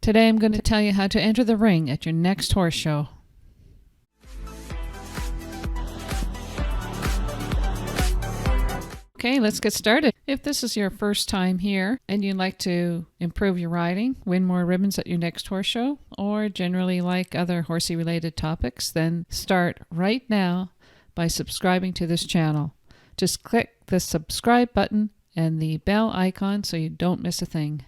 Today I'm going to tell you how to enter the ring at your next horse show. Okay, let's get started. If this is your first time here and you'd like to improve your riding, win more ribbons at your next horse show, or generally like other horsey related topics, then start right now by subscribing to this channel. Just click the subscribe button and the bell icon so you don't miss a thing.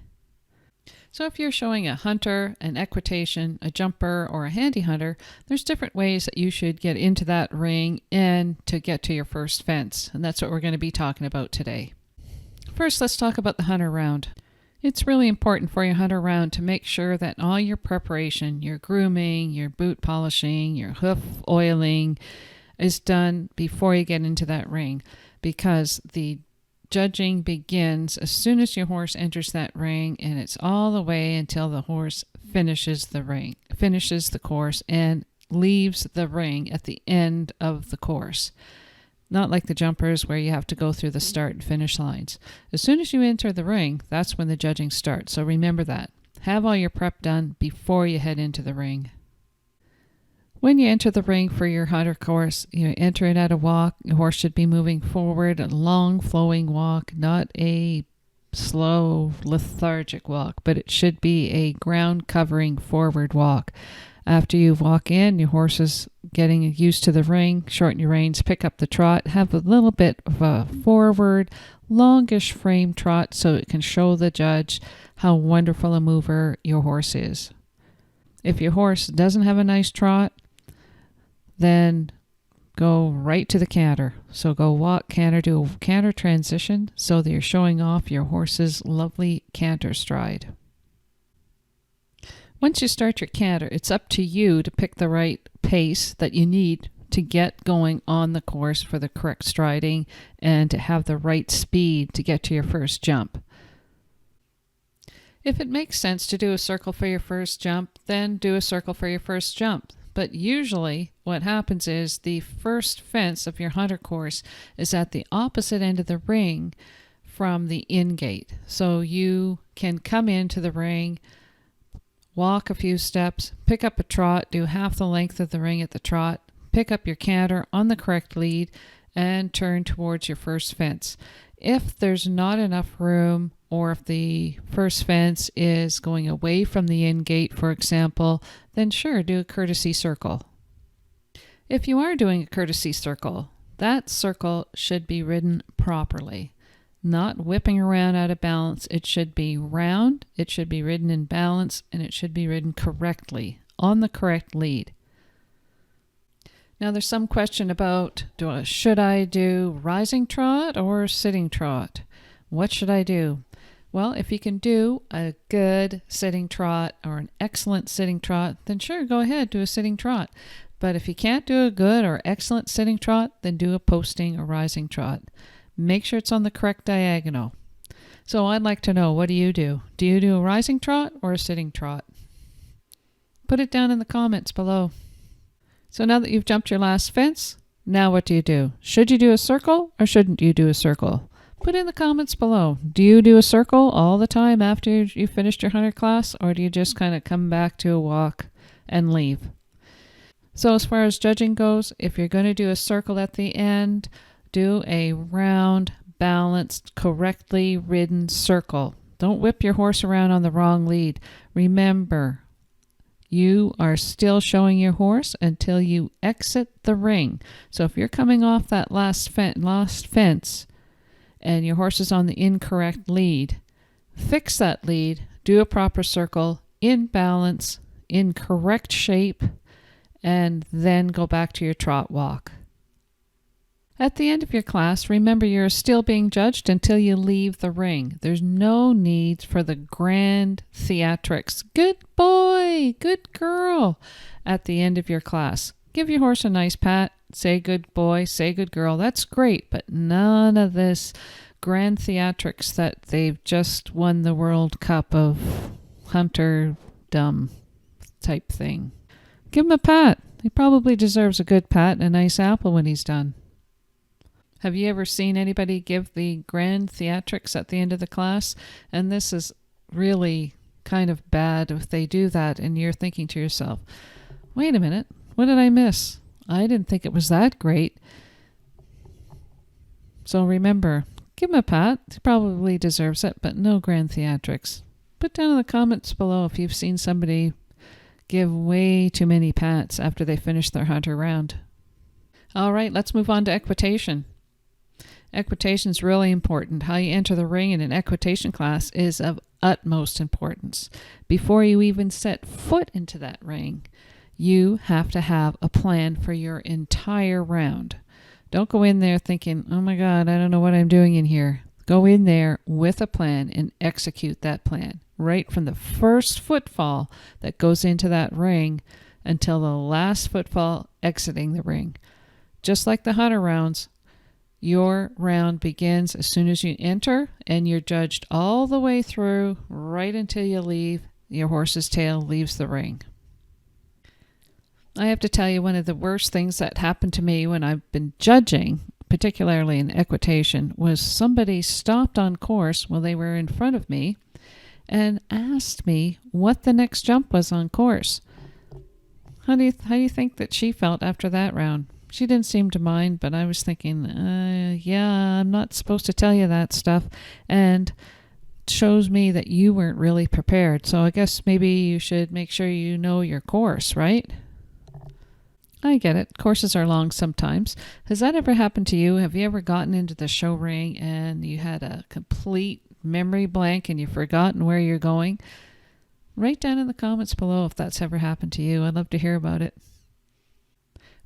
So if you're showing a hunter, an equitation, a jumper, or a handy hunter, there's different ways that you should get into that ring and to get to your first fence. And that's what we're going to be talking about today. First, let's talk about the hunter round. It's really important for your hunter round to make sure that all your preparation, your grooming, your boot polishing, your hoof oiling is done before you get into that ring, because the judging begins as soon as your horse enters that ring, and it's all the way until the horse finishes the course and leaves the ring at the end of the course. Not like the jumpers where you have to go through the start and finish lines. As soon as you enter the ring, that's when the judging starts. So remember that. Have all your prep done before you head into the ring. When you enter the ring for your hunter course, you enter it at a walk. Your horse should be moving forward, a long flowing walk, not a slow lethargic walk, but it should be a ground covering forward walk. After you walk in, your horse is getting used to the ring. Shorten your reins, pick up the trot, have a little bit of a forward, longish frame trot so it can show the judge how wonderful a mover your horse is. If your horse doesn't have a nice trot, then go right to the canter. So go walk, canter, do a canter transition so that you're showing off your horse's lovely canter stride. Once you start your canter, it's up to you to pick the right pace that you need to get going on the course for the correct striding and to have the right speed to get to your first jump. If it makes sense to do a circle for your first jump, then do a circle for your first jump. But usually what happens is the first fence of your hunter course is at the opposite end of the ring from the in gate. So you can come into the ring, walk a few steps, pick up a trot, do half the length of the ring at the trot, pick up your canter on the correct lead, and turn towards your first fence. If there's not enough room, or if the first fence is going away from the in gate, for example, then sure, do a courtesy circle. If you are doing a courtesy circle, that circle should be ridden properly, not whipping around out of balance. It should be round, it should be ridden in balance, and it should be ridden correctly on the correct lead. Now there's some question about, should I do rising trot or sitting trot? What should I do? Well, if you can do a good sitting trot or an excellent sitting trot, then sure, go ahead, do a sitting trot. But if you can't do a good or excellent sitting trot, then do a posting or rising trot. Make sure it's on the correct diagonal. So I'd like to know, what do you do? Do you do a rising trot or a sitting trot? Put it down in the comments below. So now that you've jumped your last fence, now what do you do? Should you do a circle or shouldn't you do a circle? Put in the comments below. Do you do a circle all the time after you finished your hunter class, or do you just kind of come back to a walk and leave? So as far as judging goes, if you're going to do a circle at the end, do a round, balanced, correctly ridden circle. Don't whip your horse around on the wrong lead. Remember, you are still showing your horse until you exit the ring. So if you're coming off that last fence and your horse is on the incorrect lead, fix that lead, do a proper circle, in balance, in correct shape, and then go back to your trot walk. At the end of your class, remember you're still being judged until you leave the ring. There's no need for the grand theatrics. Good boy, good girl, at the end of your class. Give your horse a nice pat, say good boy, say good girl. That's great, but none of this grand theatrics that they've just won the World Cup of hunterdom type thing. Give him a pat. He probably deserves a good pat and a nice apple when he's done. Have you ever seen anybody give the grand theatrics at the end of the class? And this is really kind of bad if they do that and you're thinking to yourself, wait a minute, what did I miss? I didn't think it was that great. So remember, give him a pat. He probably deserves it, but no grand theatrics. Put down in the comments below if you've seen somebody give way too many pats after they finish their hunter round. All right, let's move on to equitation. Equitation is really important. How you enter the ring in an equitation class is of utmost importance. Before you even set foot into that ring, you have to have a plan for your entire round. Don't go in there thinking, oh my God, I don't know what I'm doing in here. Go in there with a plan and execute that plan right from the first footfall that goes into that ring until the last footfall exiting the ring. Just like the hunter rounds, your round begins as soon as you enter, and you're judged all the way through right until you leave. Your horse's tail leaves the ring. I have to tell you, one of the worst things that happened to me when I've been judging, particularly in equitation, was somebody stopped on course while they were in front of me and asked me what the next jump was on course. How do you think that she felt after that round? She didn't seem to mind, but I was thinking, yeah, I'm not supposed to tell you that stuff, and it shows me that you weren't really prepared. So I guess maybe you should make sure you know your course, right? I get it. Courses are long sometimes. Has that ever happened to you? Have you ever gotten into the show ring and you had a complete memory blank and you've forgotten where you're going? Write down in the comments below if that's ever happened to you. I'd love to hear about it.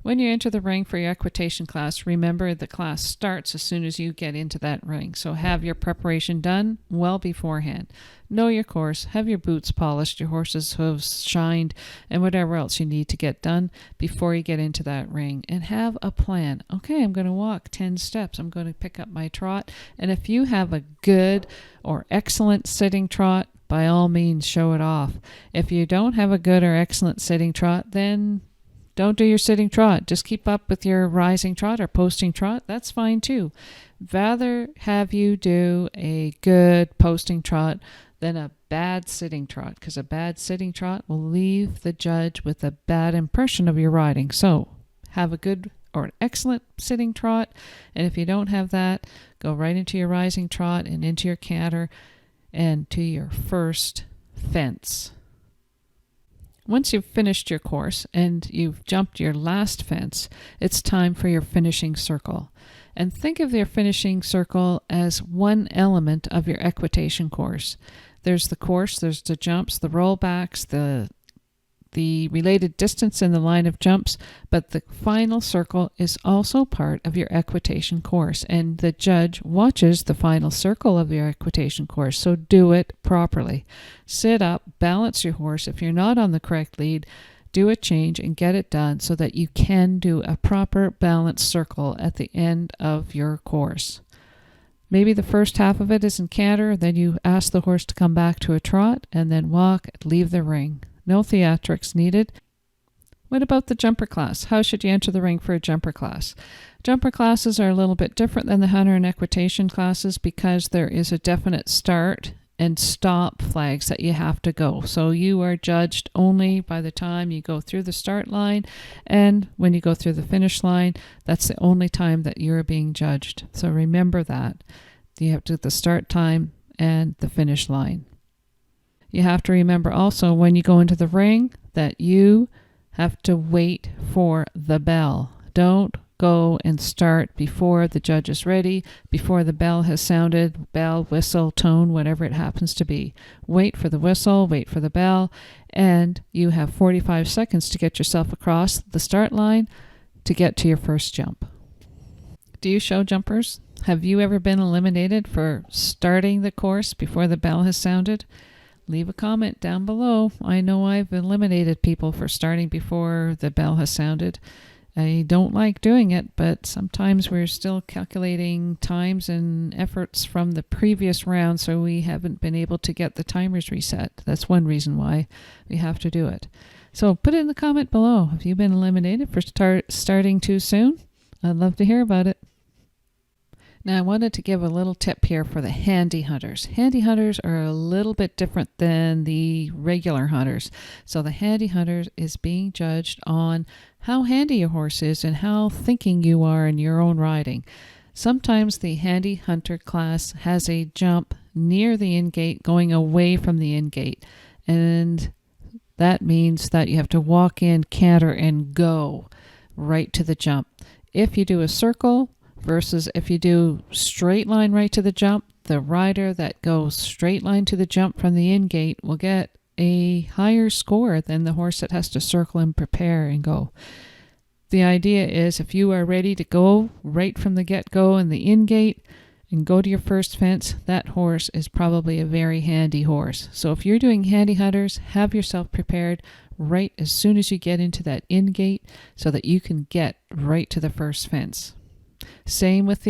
When you enter the ring for your equitation class, remember the class starts as soon as you get into that ring. So have your preparation done well beforehand. Know your course, have your boots polished, your horse's hooves shined, and whatever else you need to get done before you get into that ring. And have a plan. Okay, I'm going to walk 10 steps. I'm going to pick up my trot. And if you have a good or excellent sitting trot, by all means, show it off. If you don't have a good or excellent sitting trot, then don't do your sitting trot. Just keep up with your rising trot or posting trot. That's fine too. Rather have you do a good posting trot than a bad sitting trot, because a bad sitting trot will leave the judge with a bad impression of your riding. So have a good or an excellent sitting trot, and if you don't have that, go right into your rising trot and into your canter and to your first fence. Once you've finished your course and you've jumped your last fence, it's time for your finishing circle. And think of your finishing circle as one element of your equitation course. There's the course, there's the jumps, the rollbacks, the related distance in the line of jumps, but the final circle is also part of your equitation course, and the judge watches the final circle of your equitation course, so do it properly. Sit up, balance your horse. If you're not on the correct lead, do a change and get it done so that you can do a proper balanced circle at the end of your course. Maybe the first half of it is in canter, then you ask the horse to come back to a trot, and then walk, leave the ring. No theatrics needed. What about the jumper class? How should you enter the ring for a jumper class? Jumper classes are a little bit different than the hunter and equitation classes because there is a definite start and stop flags that you have to go. So you are judged only by the time you go through the start line, and when you go through the finish line, that's the only time that you're being judged. So remember that. You have to the start time and the finish line. You have to remember also when you go into the ring that you have to wait for the bell. Don't go and start before the judge is ready, before the bell has sounded, bell, whistle, tone, whatever it happens to be. Wait for the whistle, wait for the bell, and you have 45 seconds to get yourself across the start line to get to your first jump. Do you show jumpers? Have you ever been eliminated for starting the course before the bell has sounded? Leave a comment down below. I know I've eliminated people for starting before the bell has sounded. I don't like doing it, but sometimes we're still calculating times and efforts from the previous round, so we haven't been able to get the timers reset. That's one reason why we have to do it. So put it in the comment below. Have you been eliminated for starting too soon? I'd love to hear about it. Now I wanted to give a little tip here for the handy hunters. Handy hunters are a little bit different than the regular hunters. So the handy hunters is being judged on how handy your horse is and how thinking you are in your own riding. Sometimes the handy hunter class has a jump near the in-gate going away from the in-gate, and that means that you have to walk in, canter, and go right to the jump. If you do a circle versus if you do straight line right to the jump, the rider that goes straight line to the jump from the in-gate will get a higher score than the horse that has to circle and prepare and go. The idea is if you are ready to go right from the get-go in the in-gate and go to your first fence, that horse is probably a very handy horse. So if you're doing handy hunters, have yourself prepared right as soon as you get into that in-gate so that you can get right to the first fence. Same with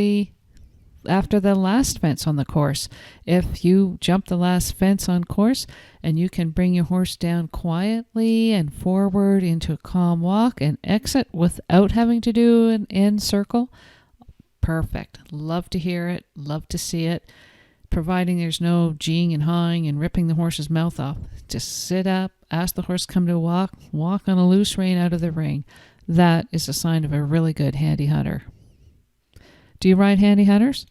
after the last fence on the course. If you jump the last fence on course and you can bring your horse down quietly and forward into a calm walk and exit without having to do an end circle, perfect. Love to hear it. Love to see it. Providing there's no geeing and hawing and ripping the horse's mouth off. Just sit up, ask the horse to come to a walk on a loose rein out of the ring. That is a sign of a really good handy hunter. Do you ride handy hunters?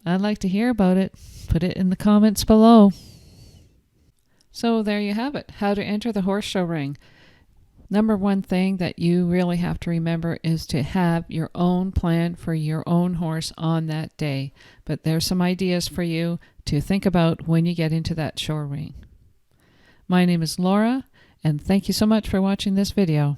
I'd like to hear about it. Put it in the comments below. So there you have it. How to enter the horse show ring. Number one thing that you really have to remember is to have your own plan for your own horse on that day. But there's some ideas for you to think about when you get into that show ring. My name is Laura, and thank you so much for watching this video.